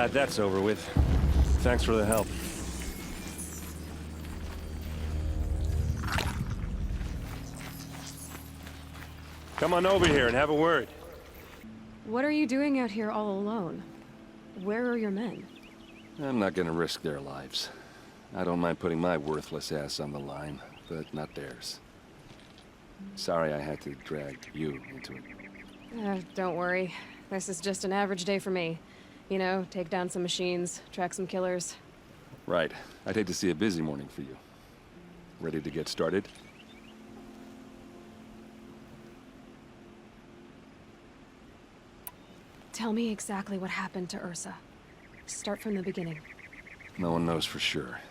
glad that's over with. Thanks for the help. Come on over here and have a word. What are you doing out here all alone? Where are your men? I'm not gonna risk their lives. I don't mind putting my worthless ass on the line, but not theirs. Sorry I had to drag you into it. Don't worry. This is just an average day for me. You know, take down some machines, track some killers. Right. I'd hate to see a busy morning for you. Ready to get started? Tell me exactly what happened to Ersa. Start from the beginning. No one knows for sure.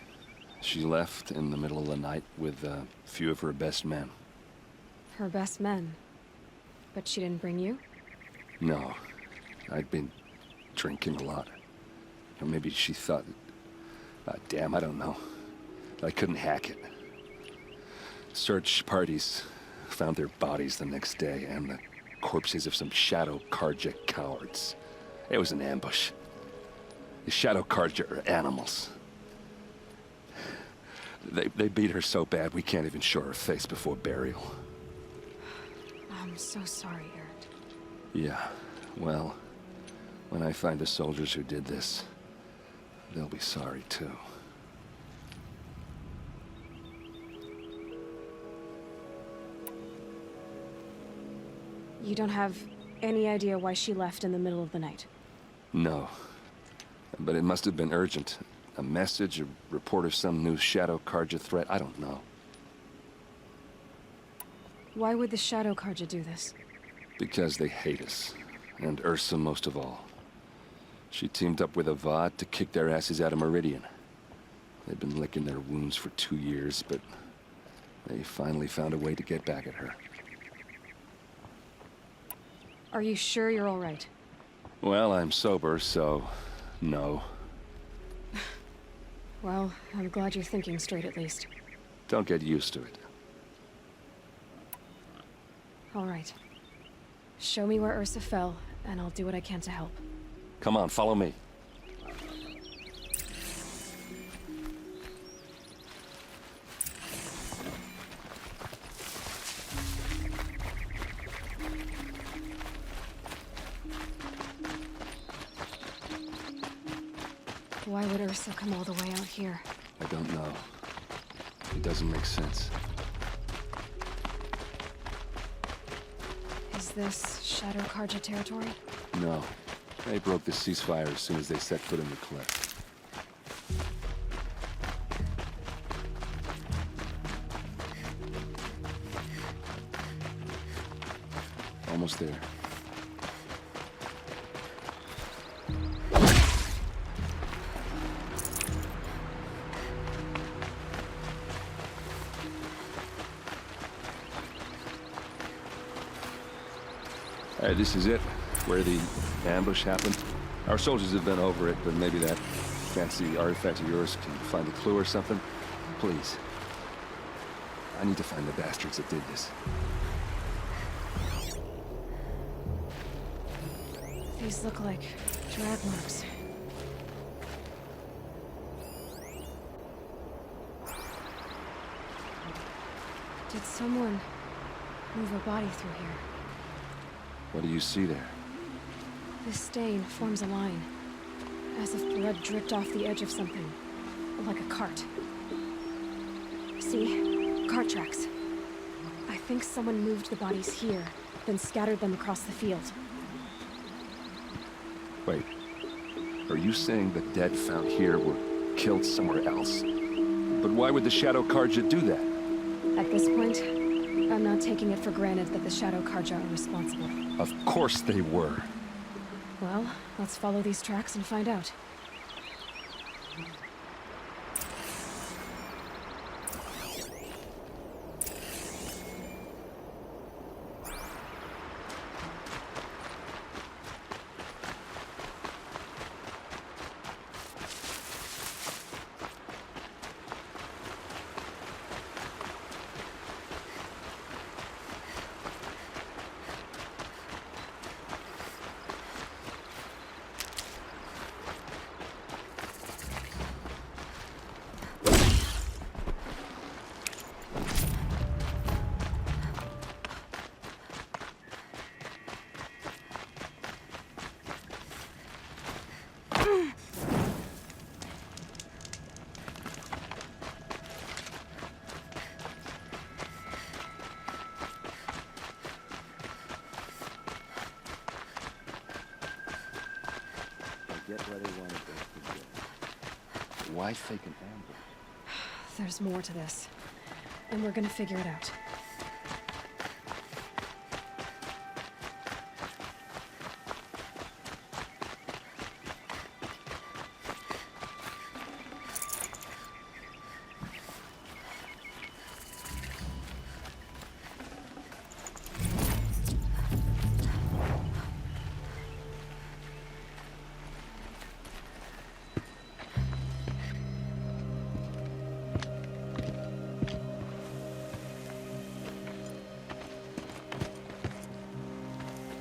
She left in the middle of the night with a few of her best men. Her best men? But she didn't bring you? No. I'd been drinking a lot. Or maybe she thought... damn, I don't know. I couldn't hack it. Search parties found their bodies the next day, and the corpses of some Shadow Karja cowards. It was an ambush. The Shadow Karja are animals. They beat her so bad we can't even show her face before burial. I'm so sorry, Erend. Yeah, well, when I find the soldiers who did this, they'll be sorry too. You don't have any idea why she left in the middle of the night? No. But it must have been urgent. A message, a report of some new Shadow Karja threat, I don't know. Why would the Shadow Karja do this? Because they hate us. And Ersa most of all. She teamed up with Avad to kick their asses out of Meridian. They've been licking their wounds for 2 years, but they finally found a way to get back at her. Are you sure you're all right? Well, I'm sober, so... no. Well, I'm glad you're thinking straight at least. Don't get used to it. All right. Show me where Ersa fell, and I'll do what I can to help. Come on, follow me. Why would Ersa come all the way out here? I don't know. It doesn't make sense. Is this Shadow Karja territory? No. They broke the ceasefire as soon as they set foot in the cliff. Almost there. This is it, where the ambush happened. Our soldiers have been over it, but maybe that fancy artifact of yours can find a clue or something. Please. I need to find the bastards that did this. These look like drag marks. Did someone move a body through here? What do you see there? This stain forms a line, as if blood dripped off the edge of something, like a cart. See? Cart tracks. I think someone moved the bodies here, then scattered them across the field. Wait. Are you saying the dead found here were killed somewhere else? But why would the Shadow Karja do that? At this point, I'm not taking it for granted that the Shadow Karja are responsible. Of course they were. Well, let's follow these tracks and find out. get where they want to go from there. Why fake an ambush? There's more to this. And we're gonna figure it out.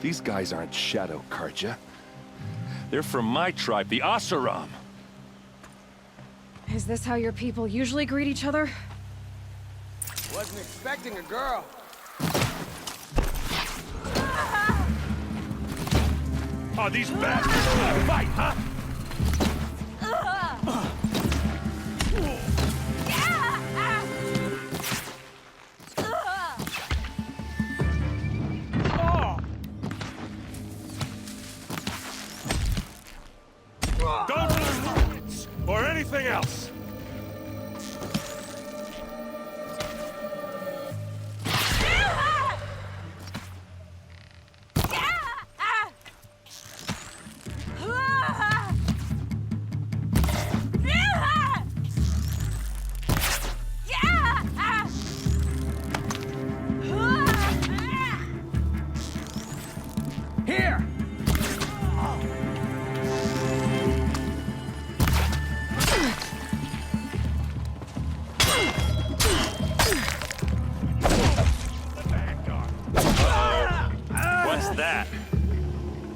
These guys aren't Shadow Karja. They're from my tribe, the Asaram. Is this how your people usually greet each other? Wasn't expecting a girl. Oh, these bastards! Fight, huh? Don't lose targets or anything else. Here! What's that?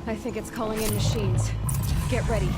I think it's calling in machines. Get ready.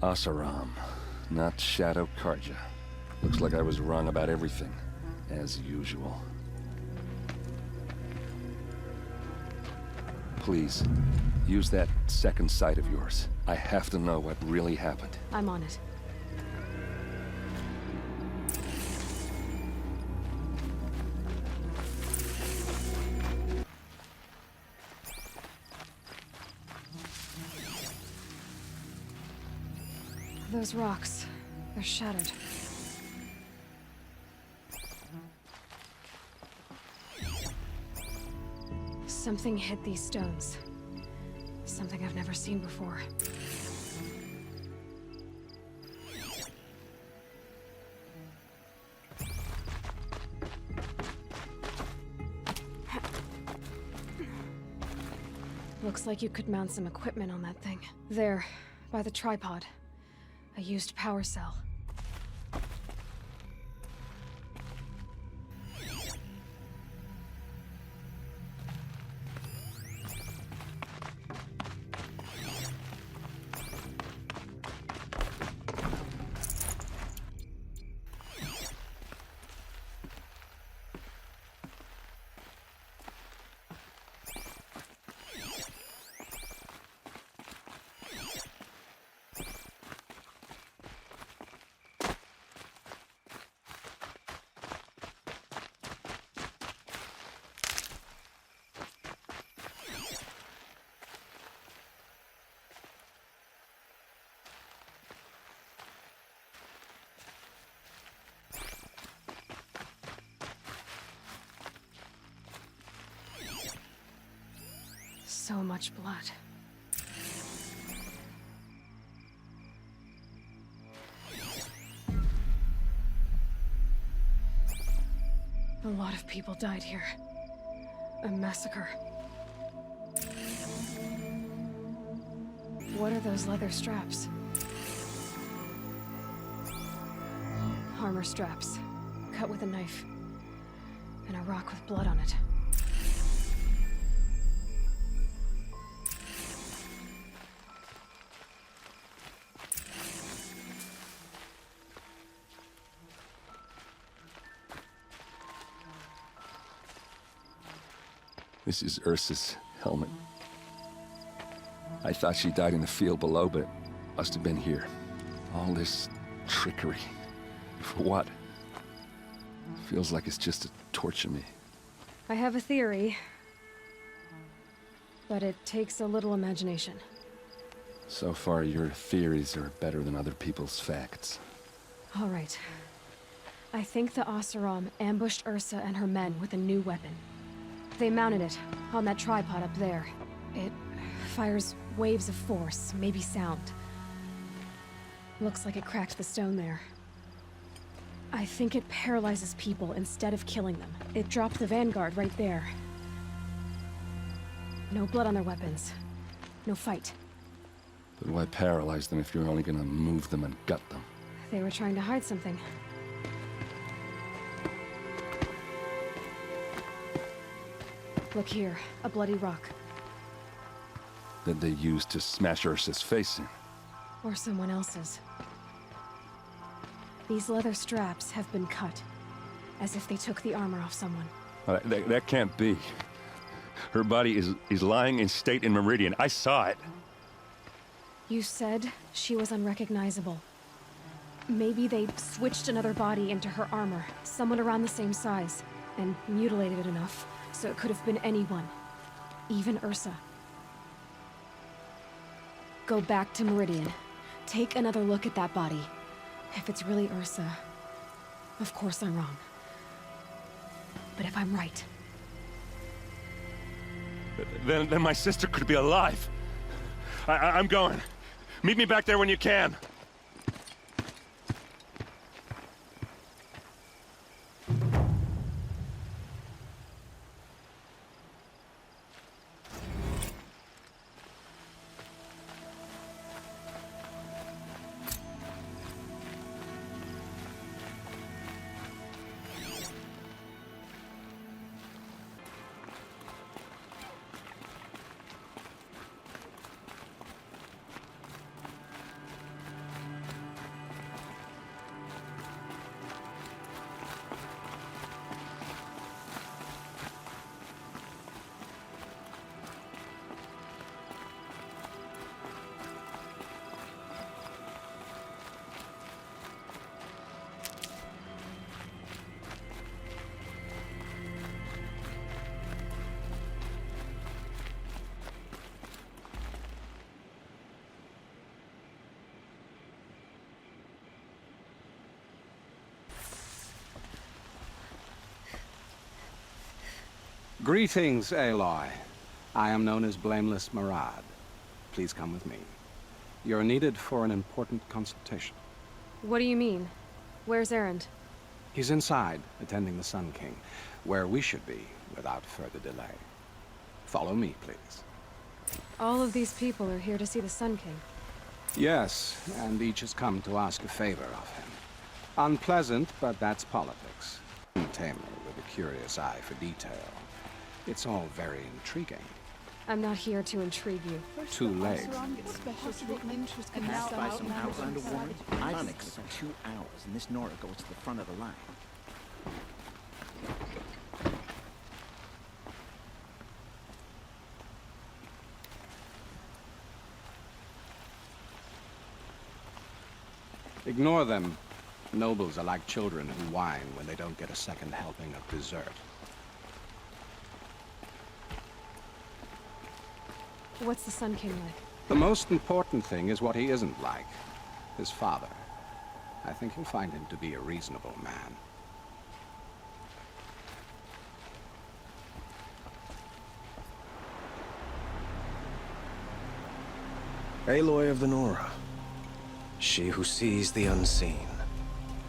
Asaram, not Shadow Karja. Looks like I was wrong about everything, as usual. Please, use that second sight of yours. I have to know what really happened. I'm on it. Those rocks, they're shattered. Something hit these stones. Something I've never seen before. Looks like you could mount some equipment on that thing. There, by the tripod. A used power cell. So much blood. A lot of people died here. A massacre. What are those leather straps? Armor straps, cut with a knife. And a rock with blood on it. This is Ersa's helmet. I thought she died in the field below, but it must have been here. All this trickery. For what? Feels like it's just to torture me. I have a theory. But it takes a little imagination. So far, your theories are better than other people's facts. All right. I think the Oseram ambushed Ersa and her men with a new weapon. They mounted it on that tripod up there. It fires waves of force, maybe sound. Looks like it cracked the stone there. I think it paralyzes people instead of killing them. It dropped the vanguard right there. No blood on their weapons. No fight. But why paralyze them if you're only gonna move them and gut them? They were trying to hide something. Look here, a bloody rock. That they used to smash Ursa's face in. Or someone else's. These leather straps have been cut, as if they took the armor off someone. That can't be. Her body is lying in state in Meridian. I saw it. You said she was unrecognizable. Maybe they switched another body into her armor, someone around the same size, and mutilated it enough, so it could have been anyone. Even Ersa. Go back to Meridian. Take another look at that body. If it's really Ersa, of course I'm wrong. But if I'm right... Then my sister could be alive. I'm going. Meet me back there when you can. Greetings, Aloy. I am known as Blameless Marad. Please come with me. You're needed for an important consultation. What do you mean? Where's Erend? He's inside, attending the Sun King, where we should be, without further delay. Follow me, please. All of these people are here to see the Sun King. Yes, and each has come to ask a favor of him. Unpleasant, but that's politics. Tamer with a curious eye for detail. It's all very intriguing. I'm not here to intrigue you. Too late. Can I buy some Outlander woman? I've been for 2 hours, and this Nora goes to the front of the line. Ignore them. Nobles are like children who whine when they don't get a second helping of dessert. What's the Sun King like? The most important thing is what he isn't like. His father. I think you'll find him to be a reasonable man. Aloy of the Nora. She who sees the unseen.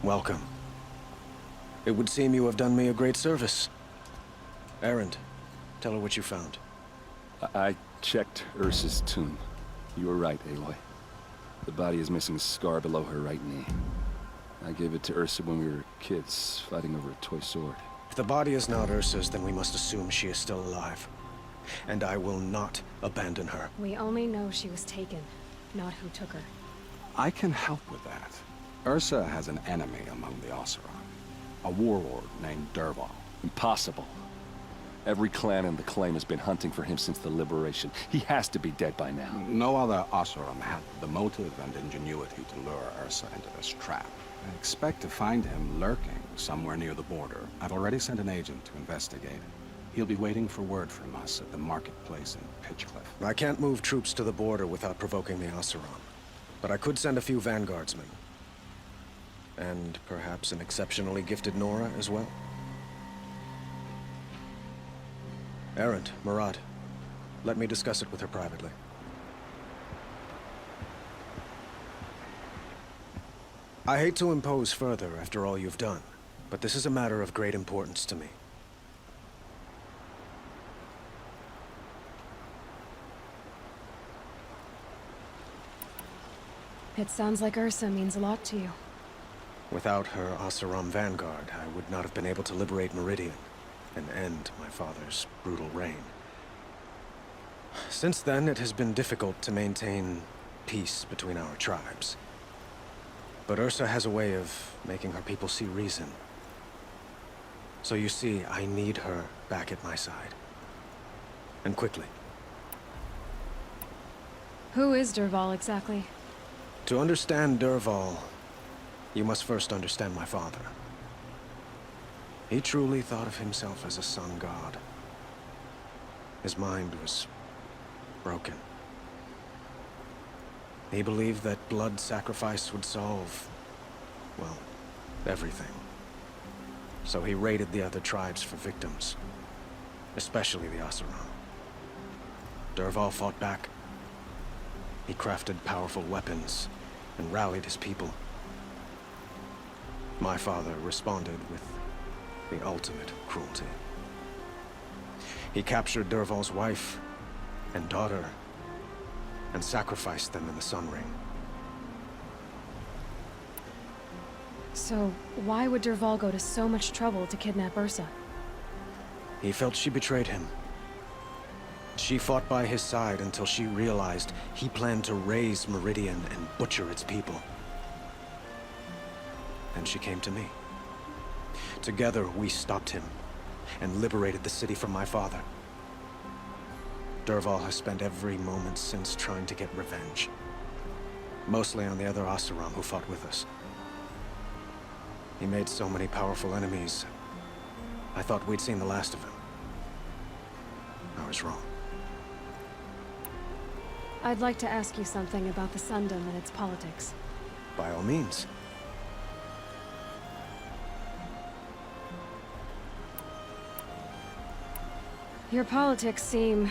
Welcome. It would seem you have done me a great service. Erend, tell her what you found. I checked Ersa's tomb. You were right, Aloy. The body is missing a scar below her right knee. I gave it to Ersa when we were kids, fighting over a toy sword. If the body is not Ursa's, then we must assume she is still alive. And I will not abandon her. We only know she was taken, not who took her. I can help with that. Ersa has an enemy among the Oseram. A warlord named Dervahl. Impossible. Every clan in the claim has been hunting for him since the liberation. He has to be dead by now. No other Oseram had the motive and ingenuity to lure Ersa into this trap. I expect to find him lurking somewhere near the border. I've already sent an agent to investigate. He'll be waiting for word from us at the marketplace in Pitchcliff. I can't move troops to the border without provoking the Oseram. But I could send a few vanguardsmen. And perhaps an exceptionally gifted Nora as well. Erend, Marad, let me discuss it with her privately. I hate to impose further after all you've done, but this is a matter of great importance to me. It sounds like Ersa means a lot to you. Without her Oseram vanguard, I would not have been able to liberate Meridian and end my father's brutal reign. Since then, it has been difficult to maintain peace between our tribes. But Ersa has a way of making her people see reason. So you see, I need her back at my side. And quickly. Who is Dervahl exactly? To understand Dervahl, you must first understand my father. He truly thought of himself as a sun god. His mind was broken. He believed that blood sacrifice would solve, well, everything. So he raided the other tribes for victims, especially the Oseram. Dervahl fought back. He crafted powerful weapons and rallied his people. My father responded with the ultimate cruelty. He captured Dervahl's wife and daughter and sacrificed them in the Sun Ring. So, why would Dervahl go to so much trouble to kidnap Ersa? He felt she betrayed him. She fought by his side until she realized he planned to raise Meridian and butcher its people. Then she came to me. Together, we stopped him and liberated the city from my father. Dervahl has spent every moment since trying to get revenge. Mostly on the other Oseram who fought with us. He made so many powerful enemies. I thought we'd seen the last of him. I was wrong. I'd like to ask you something about the Sundom and its politics. By all means. Your politics seem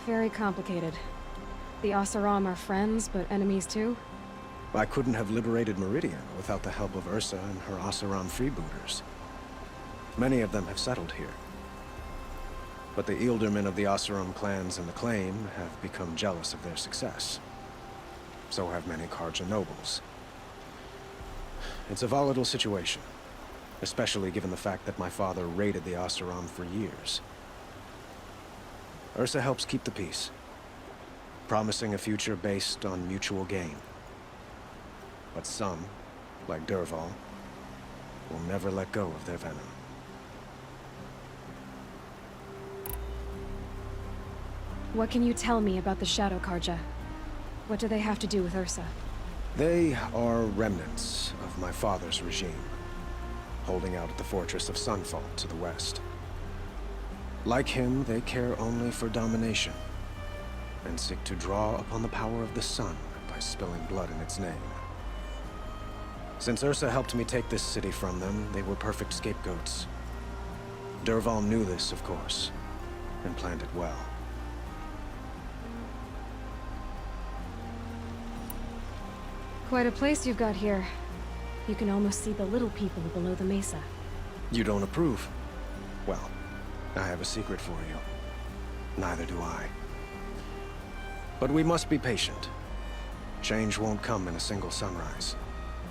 very complicated. The Oseram are friends, but enemies too? I couldn't have liberated Meridian without the help of Ersa and her Oseram freebooters. Many of them have settled here. But the Ealdormen of the Oseram clans in the Claim have become jealous of their success. So have many Carja nobles. It's a volatile situation, especially given the fact that my father raided the Oseram for years. Ersa helps keep the peace, promising a future based on mutual gain. But some, like Dervahl, will never let go of their venom. What can you tell me about the Shadow Carja? What do they have to do with Ersa? They are remnants of my father's regime, holding out at the fortress of Sunfall to the west. Like him, they care only for domination, and seek to draw upon the power of the sun by spilling blood in its name. Since Ersa helped me take this city from them, they were perfect scapegoats. Dervahl knew this, of course, and planned it well. Quite a place you've got here. You can almost see the little people below the mesa. You don't approve? Well, I have a secret for you. Neither do I. But we must be patient. Change won't come in a single sunrise.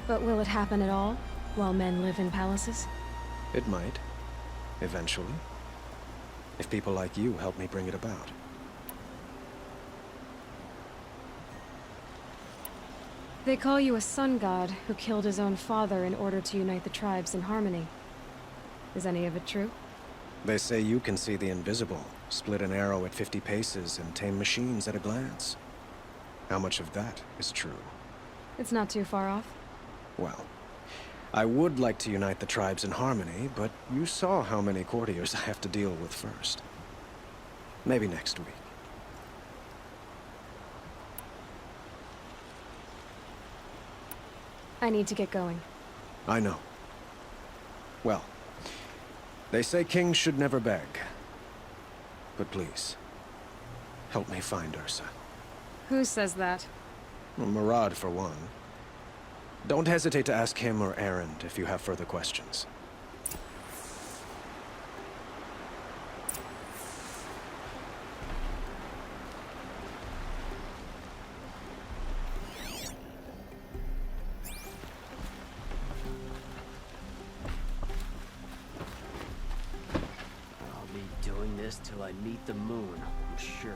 But will it happen at all, while men live in palaces? It might. Eventually. If people like you help me bring it about. They call you a sun god who killed his own father in order to unite the tribes in harmony. Is any of it true? They say you can see the invisible, split an arrow at 50 paces, and tame machines at a glance. How much of that is true? It's not too far off. Well, I would like to unite the tribes in harmony, but you saw how many courtiers I have to deal with first. Maybe next week. I need to get going. I know. Well, they say kings should never beg. But please, help me find Ersa. Who says that? Well, Murad, for one. Don't hesitate to ask him or Erend if you have further questions. I'll be doing this till I meet the moon, I'm sure.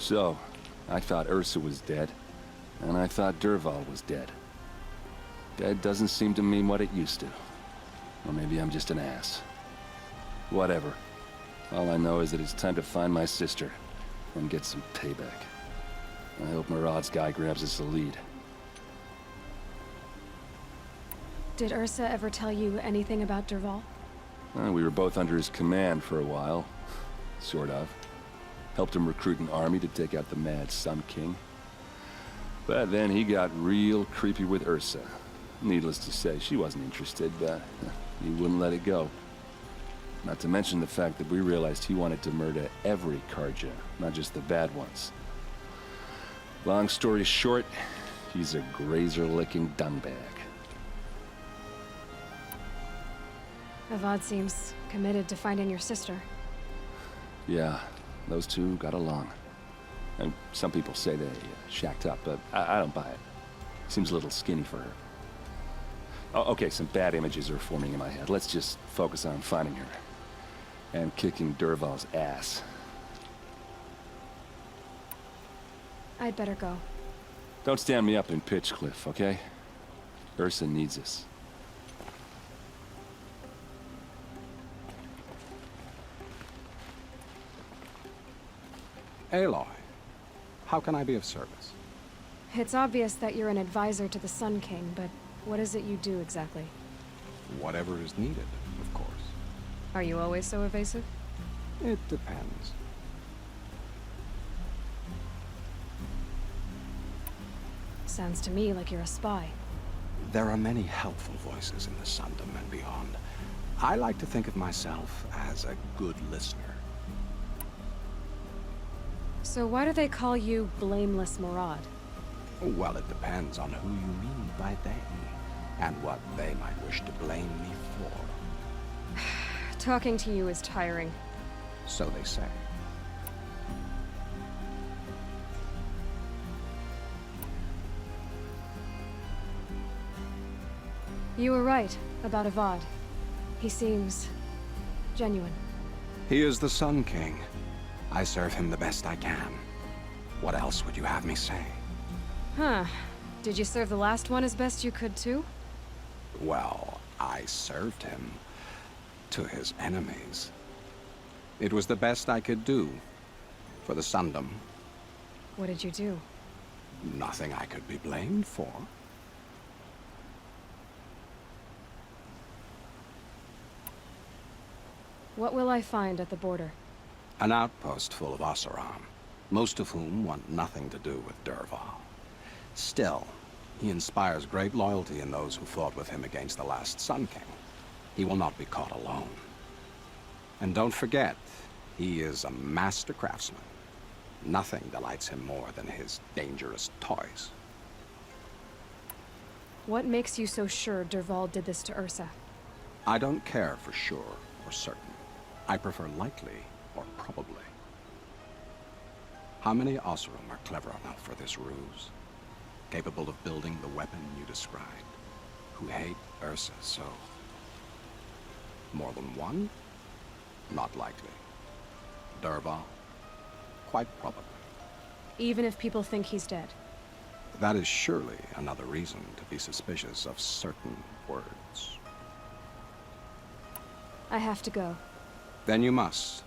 So, I thought Ersa was dead, and I thought Dervahl was dead. Dead doesn't seem to mean what it used to. Or maybe I'm just an ass. Whatever. All I know is that it's time to find my sister and get some payback. I hope Murad's guy grabs us a lead. Did Ersa ever tell you anything about Dervahl? We were both under his command for a while. Sort of. Helped him recruit an army to take out the Mad Sun King. But then he got real creepy with Ersa. Needless to say, she wasn't interested, but he wouldn't let it go. Not to mention the fact that we realized he wanted to murder every Carja, not just the bad ones. Long story short, he's a grazer-licking dungbag. Avad seems committed to finding your sister. Yeah, those two got along. And some people say they shacked up, but I don't buy it. Seems a little skinny for her. Oh, okay, some bad images are forming in my head. Let's just focus on finding her. And kicking Dervahl's ass. I'd better go. Don't stand me up in Pitchcliff, okay? Ersa needs us. Aloy, how can I be of service? It's obvious that you're an advisor to the Sun King, but what is it you do exactly? Whatever is needed, of course. Are you always so evasive? It depends. Sounds to me like you're a spy. There are many helpful voices in the Sundom and beyond. I like to think of myself as a good listener. So why do they call you Blameless Murad? Well, it depends on who you mean by they, and what they might wish to blame me for. Talking to you is tiring. So they say. You were right about Avad. He seems genuine. He is the Sun King. I serve him the best I can. What else would you have me say? Huh. Did you serve the last one as best you could, too? Well, I served him to his enemies. It was the best I could do for the Sundom. What did you do? Nothing I could be blamed for. What will I find at the border? An outpost full of Oseram, most of whom want nothing to do with Dervahl. Still, he inspires great loyalty in those who fought with him against the last Sun King. He will not be caught alone. And don't forget, he is a master craftsman. Nothing delights him more than his dangerous toys. What makes you so sure Dervahl did this to Ersa? I don't care for sure or certain. I prefer likely or probably. How many Oseram are clever enough for this ruse? Capable of building the weapon you described? Who hate Ersa so? More than one? Not likely. Dervahl? Quite probably. Even if people think he's dead? That is surely another reason to be suspicious of certain words. I have to go. Then you must.